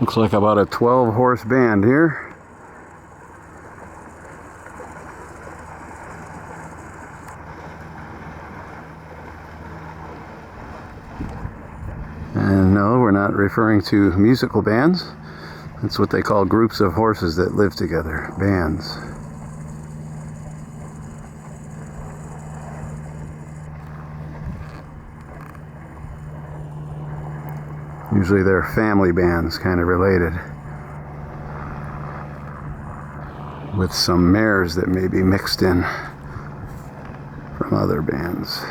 Looks like about a 12-horse band here. And no, we're not referring to musical bands. That's what they call groups of horses that live together, bands. Usually they're family bands, kind of related, with some mares that may be mixed in from other bands.